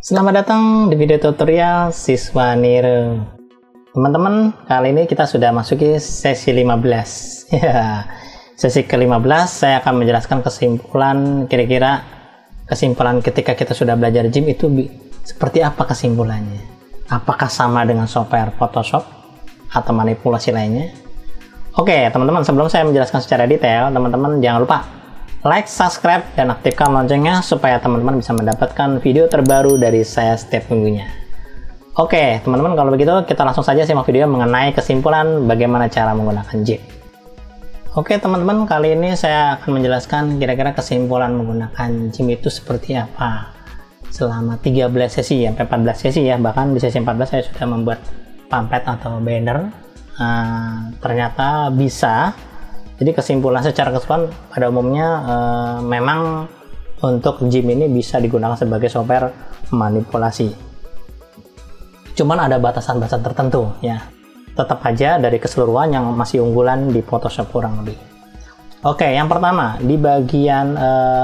Selamat datang di video tutorial Siswa Niro. Teman-teman, kali ini kita sudah masuki sesi 15. Ya, sesi ke-15 saya akan menjelaskan kesimpulan, kira-kira kesimpulan ketika kita sudah belajar gym itu seperti apa kesimpulannya. Apakah sama dengan software Photoshop atau manipulasi lainnya? Oke, teman-teman, sebelum saya menjelaskan secara detail, teman-teman jangan lupa like, subscribe, dan aktifkan loncengnya supaya teman-teman bisa mendapatkan video terbaru dari saya setiap minggunya. Oke, teman-teman, kalau begitu kita langsung saja simak video mengenai kesimpulan bagaimana cara menggunakan gym. Oke, teman-teman, kali ini saya akan menjelaskan kira-kira kesimpulan menggunakan gym itu seperti apa. Selama 13 sesi, sampai 14 sesi ya, bahkan di sesi 14 saya sudah membuat pamflet atau banner. Ternyata bisa. Jadi secara keseluruhan pada umumnya memang untuk gym ini bisa digunakan sebagai software manipulasi. Cuman ada batasan-batasan tertentu ya. Tetap aja dari keseluruhan yang masih unggulan di Photoshop kurang lebih. Oke, yang pertama di bagian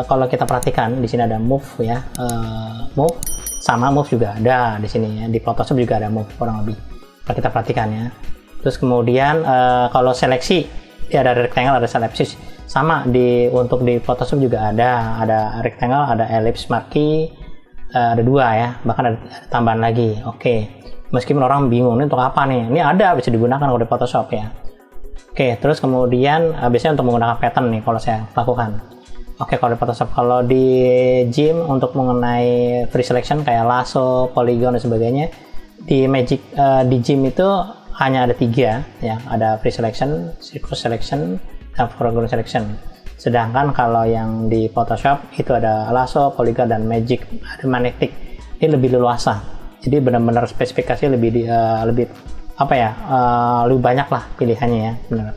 kalau kita perhatikan di sini ada move ya, move sama move juga ada di sini ya. Di Photoshop juga ada move kurang lebih. Kalau kita perhatikan ya. Terus kemudian kalau seleksi ya ada rectangle, ada ellipsis, sama untuk di Photoshop juga ada rectangle, ada ellipse marquee, ada dua ya, bahkan ada tambahan lagi. Oke, meskipun orang bingung ini untuk apa nih, ini ada bisa digunakan kalau di Photoshop ya. Oke, terus kemudian biasanya untuk menggunakan pattern nih kalau saya lakukan. Oke, kalau di Photoshop, kalau di gym untuk mengenai free selection kayak lasso, polygon dan sebagainya, di di gym itu hanya ada 3 ya, ada free selection, circle selection, dan foreground selection. Sedangkan kalau yang di Photoshop itu ada lasso, polygon, dan magic, ada magnetic. Ini lebih leluasa. Jadi benar-benar spesifikasi lebih apa ya, lebih banyak lah pilihannya ya, benar.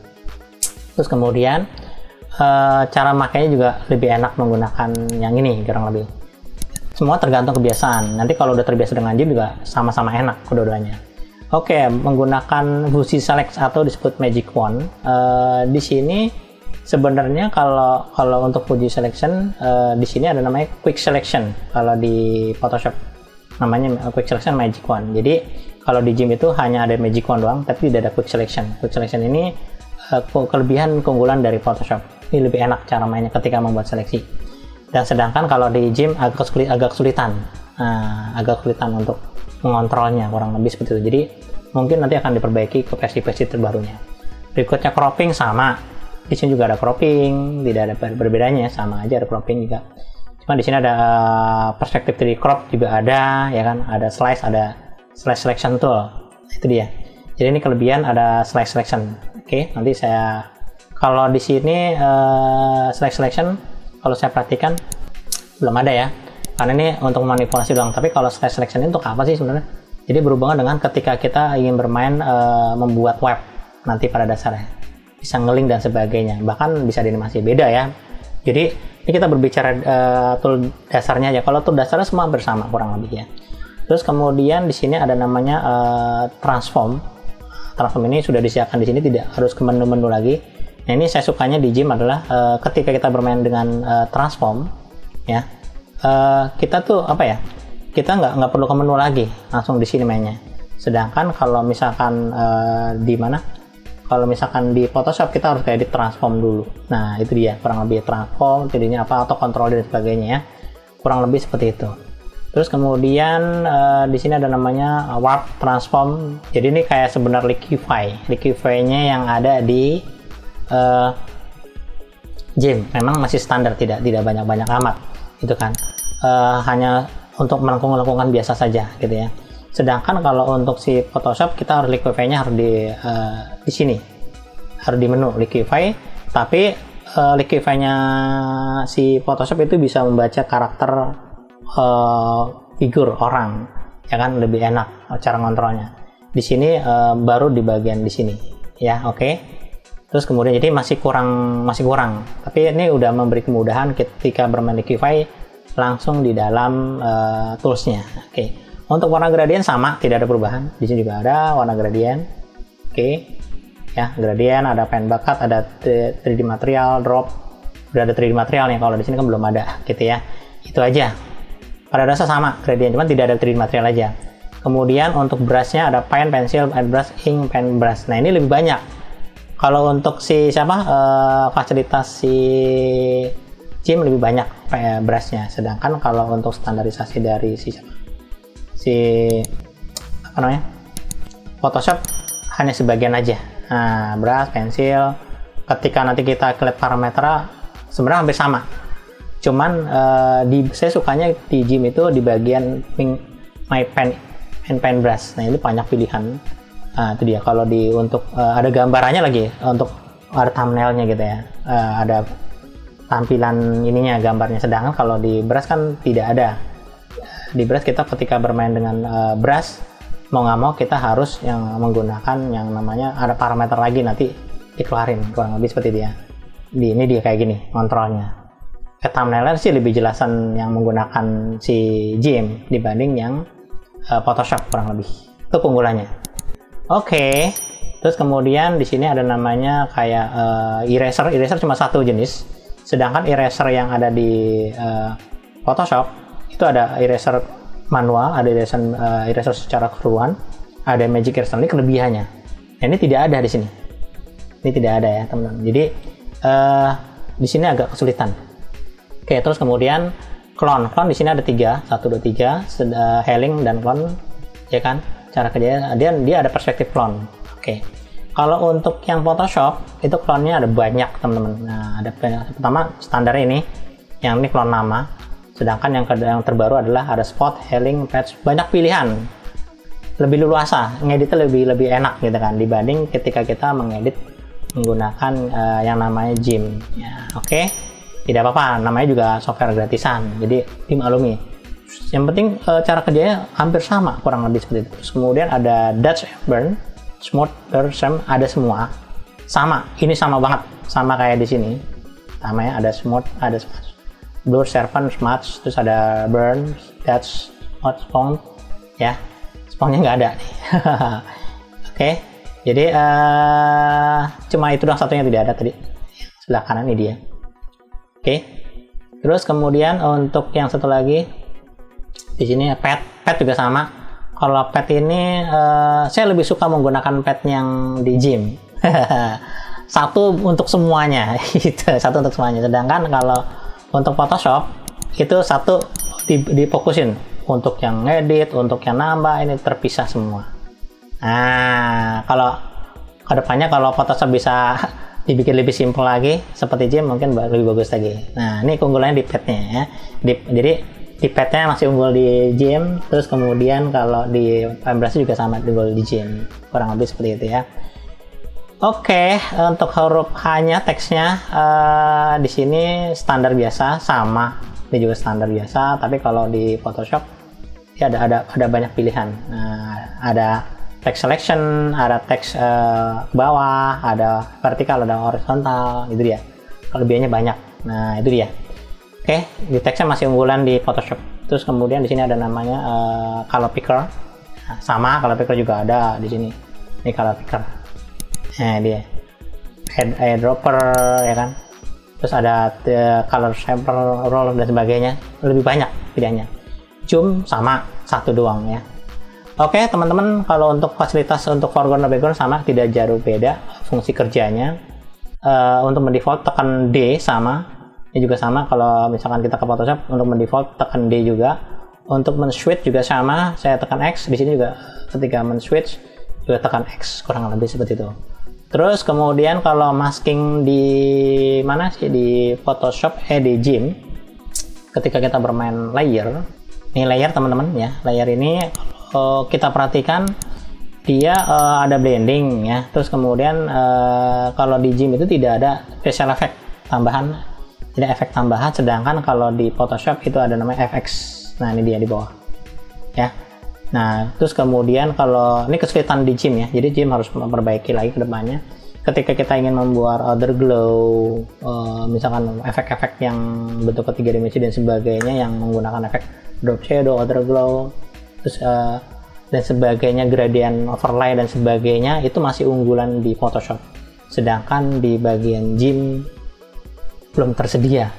Terus kemudian cara makainya juga lebih enak menggunakan yang ini kurang lebih. Semua tergantung kebiasaan. Nanti kalau udah terbiasa dengan gym juga sama-sama enak kedua-duanya. Oke, menggunakan fungsi select atau disebut magic wand. Di sini sebenarnya kalau untuk fungsi selection di sini ada namanya quick selection. Kalau di Photoshop namanya quick selection magic wand. Jadi kalau di gym itu hanya ada magic wand doang, tapi tidak ada quick selection. Quick selection ini kelebihan keunggulan dari Photoshop. Ini lebih enak cara mainnya ketika membuat seleksi. Dan sedangkan kalau di gym agak kesulitan untuk mengontrolnya kurang lebih seperti itu. Jadi mungkin nanti akan diperbaiki ke versi-versi terbarunya. Berikutnya cropping sama. Di sini juga ada cropping, tidak ada berbedanya, sama aja ada cropping juga. Cuma di sini ada perspektif 3D crop juga ada, ya kan? Ada slice, ada slice selection tool. Itu dia. Jadi ini kelebihan ada slice selection. Oke, nanti kalau di sini slice selection kalau saya perhatikan belum ada ya. Karena ini untuk manipulasi doang, tapi kalau slice selection ini untuk apa sih sebenarnya? Jadi berhubungan dengan ketika kita ingin bermain membuat web nanti pada dasarnya, bisa nge-link dan sebagainya, bahkan bisa dianimasi beda ya. Jadi ini kita berbicara tool dasarnya aja. Kalau tool dasarnya semua bersama kurang lebih ya. Terus kemudian di sini ada namanya transform. Transform ini sudah disiapkan di sini, tidak harus ke menu-menu lagi. Nah ini saya sukanya di gym adalah ketika kita bermain dengan transform ya. Kita tuh apa ya, kita nggak perlu ke menu lagi, langsung di sini mainnya. Sedangkan kalau misalkan kalau misalkan di Photoshop kita harus kayak di transform dulu. Nah itu dia kurang lebih transform, jadinya apa, atau control dan sebagainya ya, kurang lebih seperti itu. Terus kemudian di sini ada namanya warp transform. Jadi ini kayak sebenarnya liquify-nya yang ada di gym memang masih standar, tidak banyak amat itu kan. Hanya untuk melakukan biasa saja gitu ya. Sedangkan kalau untuk si Photoshop kita harus liquify-nya harus di sini, harus di menu liquify. Tapi liquify-nya si Photoshop itu bisa membaca karakter figur orang, ya kan, lebih enak cara ngontrolnya. Di sini baru di bagian di sini ya. Oke. Terus kemudian jadi masih kurang. Tapi ini udah memberi kemudahan ketika bermain liquify langsung di dalam toolsnya. Oke. Untuk warna gradien sama, tidak ada perubahan. Di sini juga ada warna gradien. Oke. Ya, gradien, ada pen bucket, ada 3D material, drop. Udah ada 3D material nih. Kalau di sini kan belum ada, gitu ya. Itu aja. pada dasar sama gradient, cuman tidak ada 3D material aja. Kemudian untuk brushnya ada pen, pensil, airbrush, ink, pen, brush. Nah ini lebih banyak. Kalau untuk si fasilitas si Jim lebih banyak brushnya. Sedangkan kalau untuk standarisasi dari si Photoshop hanya sebagian aja. Nah brush, pensil. Ketika nanti kita lihat parameter sebenarnya hampir sama. Cuman saya sukanya di Jim itu di bagian my pen and pen brush. Nah ini banyak pilihan. Nah itu dia. Kalau untuk ada gambarannya lagi, untuk ada thumbnailnya gitu ya, ada tampilan ininya, gambarnya. Sedangkan kalau di brush kan tidak ada. Di brush kita ketika bermain dengan brush, mau nggak mau kita harus yang menggunakan yang namanya ada parameter lagi, nanti dikeluarin, kurang lebih seperti dia. Ini dia kayak gini kontrolnya. Thumbnailnya sih lebih jelasan yang menggunakan si Jim dibanding yang Photoshop, kurang lebih. Itu keunggulannya. Oke. Terus kemudian di sini ada namanya kayak eraser. Eraser cuma satu jenis. Sedangkan eraser yang ada di Photoshop itu ada eraser manual, ada eraser secara keseluruhan, ada magic eraser. Ini kelebihannya. Nah, ini tidak ada di sini. Ini tidak ada ya, teman-teman. Jadi di sini agak kesulitan. Oke, terus kemudian clone di sini ada 3, 1, 2, 3, healing dan clone, ya kan? Cara kerjanya dia ada perspektif clone. Oke. Kalau untuk yang Photoshop itu clone-nya ada banyak, teman-teman. Nah, ada pertama standar ini, yang ini clone nama. Sedangkan yang terbaru adalah ada spot, healing, patch, banyak pilihan. Lebih leluasa, ngeditnya lebih enak gitu kan dibanding ketika kita mengedit menggunakan yang namanya Jim. Ya, oke. Tidak apa-apa, namanya juga software gratisan, jadi dimaklumi. Yang penting cara kerjanya hampir sama, kurang lebih seperti itu. Terus kemudian ada Dutch Burn, Smooth, Sharp, ada semua. Sama, ini sama banget, sama kayak di sini. Sama ya, ada Smooth, ada Smudge, Blur, Sharpen, Smudge, terus ada Burn, Dutch, Spawn, ya. Spawnnya nggak ada nih. Oke, jadi cuma itu doang satunya tidak ada tadi. Sebelah kanan ini dia. Oke, terus kemudian untuk yang satu lagi di sini pad juga sama. Kalau pad ini saya lebih suka menggunakan pad yang di Jim. Satu untuk semuanya, gitu. Satu untuk semuanya. Sedangkan kalau untuk Photoshop itu satu difokusin untuk yang ngedit, untuk yang nambah, ini terpisah semua. Nah, kalau kedepannya kalau Photoshop bisa dibikin lebih simpel lagi seperti Jim mungkin lebih bagus lagi. Nah ini keunggulannya di padnya ya. Jadi di padnya masih unggul di Jim, terus kemudian kalau di airbrush juga sama unggul di Jim, kurang lebih seperti itu ya. Oke, untuk huruf H-nya teksnya di sini standar biasa sama, ini juga standar biasa. Tapi kalau di Photoshop ya ada banyak pilihan. Nah, ada text selection, ada text ke bawah, ada vertikal, ada horizontal, itu dia. Kelebihannya banyak. Nah, itu dia. Oke, di teksnya masih unggulan di Photoshop. Terus kemudian di sini ada namanya color picker. Nah, sama color picker juga ada di sini. Ini color picker. Nah, dia. Eyedropper ya kan. Terus ada color shaper, roll dan sebagainya. Lebih banyak pilihannya. Zoom sama satu doang ya. Oke teman-teman, kalau untuk fasilitas untuk foreground dan background sama, tidak jauh beda fungsi kerjanya. Untuk mendefault tekan D sama, ini juga sama. Kalau misalkan kita ke Photoshop untuk mendefault tekan D juga. Untuk men-switch juga sama, saya tekan X. Di sini juga ketika men-switch juga tekan X, kurang lebih seperti itu. Terus kemudian kalau masking di mana sih di Photoshop di Jim, ketika kita bermain layer, ini layer teman-teman ya, layer ini kita perhatikan dia ada blending ya. Terus kemudian kalau di Jim itu tidak ada special effect tambahan, tidak efek tambahan. Sedangkan kalau di Photoshop itu ada namanya FX. Nah ini dia di bawah ya. Nah terus kemudian kalau ini kesulitan di Jim ya, jadi Jim harus memperbaiki lagi ke depannya. Ketika kita ingin membuat underglow, misalkan efek-efek yang bentuk ketiga dimensi dan sebagainya yang menggunakan efek drop shadow, underglow, terus dan sebagainya, gradient overlay dan sebagainya, itu masih unggulan di Photoshop. Sedangkan di bagian Jim belum tersedia.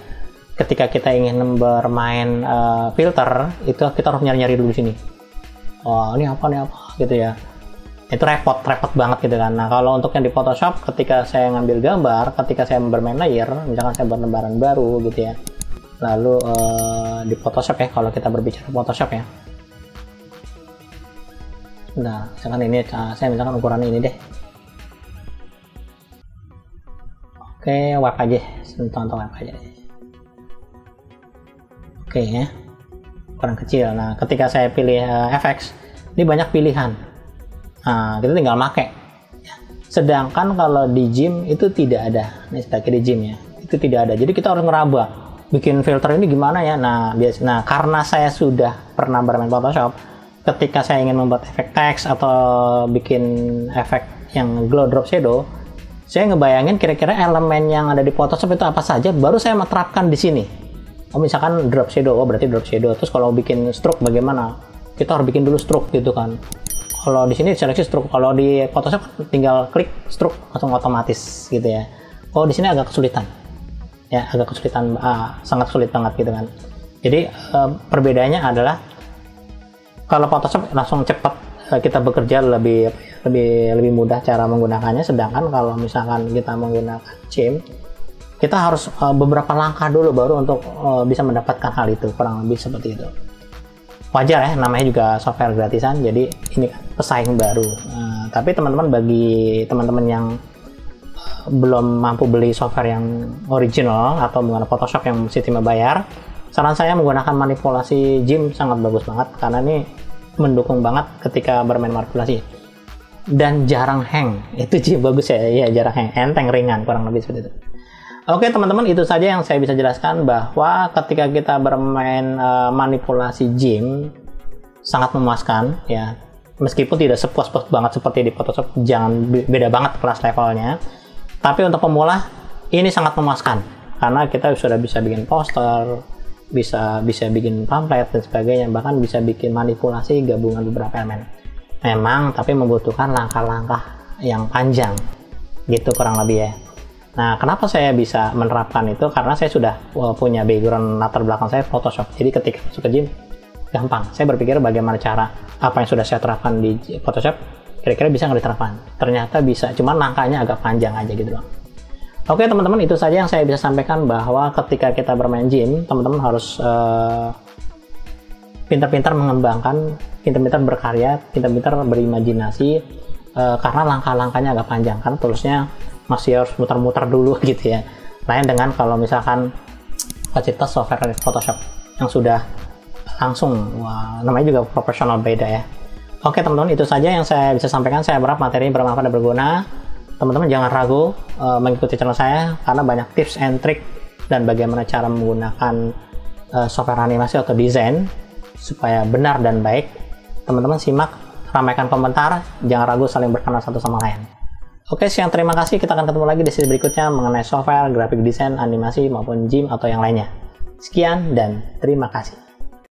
ketika kita ingin bermain filter, itu kita harus nyari-nyari dulu sini. Oh, ini apa gitu ya. Itu repot banget gitu kan. Nah, kalau untuk yang di Photoshop, ketika saya ngambil gambar, ketika saya bermain layer, misalkan saya buat lembaran baru gitu ya. Lalu di Photoshop ya, kalau kita berbicara Photoshop ya. Nah, misalkan ini saya misalkan ukuran ini deh. Oke, web aja, contoh web aja. Oke ya, ukuran kecil. Nah, ketika saya pilih FX, ini banyak pilihan. Nah, kita tinggal make. Sedangkan kalau di GIMP itu tidak ada. Ini sebagai di GIMP ya, itu tidak ada. Jadi kita harus ngeraba, bikin filter ini gimana ya. Nah, karena saya sudah pernah bermain Photoshop, ketika saya ingin membuat efek teks atau bikin efek yang glow drop shadow, saya ngebayangin kira-kira elemen yang ada di Photoshop itu apa saja, baru saya menerapkan di sini. Oh, misalkan drop shadow, oh berarti drop shadow. Terus kalau bikin stroke bagaimana? Kita harus bikin dulu stroke gitu kan. Kalau di sini seleksi stroke, kalau di Photoshop tinggal klik stroke langsung otomatis gitu ya. Oh, di sini agak kesulitan. Ya, agak kesulitan, sangat sulit banget gitu kan. Jadi perbedaannya adalah kalau Photoshop langsung cepat, kita bekerja lebih mudah cara menggunakannya, sedangkan kalau misalkan kita menggunakan GIMP, kita harus beberapa langkah dulu baru untuk bisa mendapatkan hal itu, kurang lebih seperti itu. Wajar ya, namanya juga software gratisan, jadi ini pesaing baru. Tapi teman-teman, bagi teman-teman yang belum mampu beli software yang original atau menggunakan Photoshop yang sistemnya bayar, saran saya menggunakan manipulasi GIMP sangat bagus banget, karena ini mendukung banget ketika bermain manipulasi dan jarang hang. Itu GIMP bagus ya, jarang hang, enteng, ringan, kurang lebih seperti itu. Oke teman-teman, itu saja yang saya bisa jelaskan, bahwa ketika kita bermain manipulasi GIMP sangat memuaskan ya, meskipun tidak sepuas-puas banget seperti di Photoshop, jangan beda banget kelas levelnya, tapi untuk pemula ini sangat memuaskan karena kita sudah bisa bikin poster, bisa bikin pamflet dan sebagainya, bahkan bisa bikin manipulasi gabungan beberapa elemen. Memang tapi membutuhkan langkah-langkah yang panjang gitu kurang lebih ya. Nah, kenapa saya bisa menerapkan itu? Karena saya sudah punya background, latar belakang saya Photoshop. Jadi ketika masuk ke GIMP gampang. Saya berpikir bagaimana cara apa yang sudah saya terapkan di Photoshop kira-kira bisa nggak diterapkan. Ternyata bisa, cuman langkahnya agak panjang aja gitu loh. Oke teman-teman, itu saja yang saya bisa sampaikan, bahwa ketika kita bermain GIMP, teman-teman harus pintar-pintar mengembangkan, pintar-pintar berkarya, pintar-pintar berimajinasi, karena langkah-langkahnya agak panjang, karena toolsnya masih harus muter-muter dulu gitu ya. Lain dengan kalau misalkan fasilitas software Photoshop yang sudah langsung, namanya juga profesional, beda ya. Oke teman-teman, itu saja yang saya bisa sampaikan. Saya berharap materi ini bermanfaat dan berguna. Teman-teman jangan ragu mengikuti channel saya, karena banyak tips and trick dan bagaimana cara menggunakan software animasi atau desain supaya benar dan baik. Teman-teman simak, ramaikan komentar, jangan ragu saling berkenalan satu sama lain. Oke, sekian, terima kasih. Kita akan ketemu lagi di sesi berikutnya mengenai software, grafik desain, animasi maupun GIMP atau yang lainnya. Sekian dan terima kasih.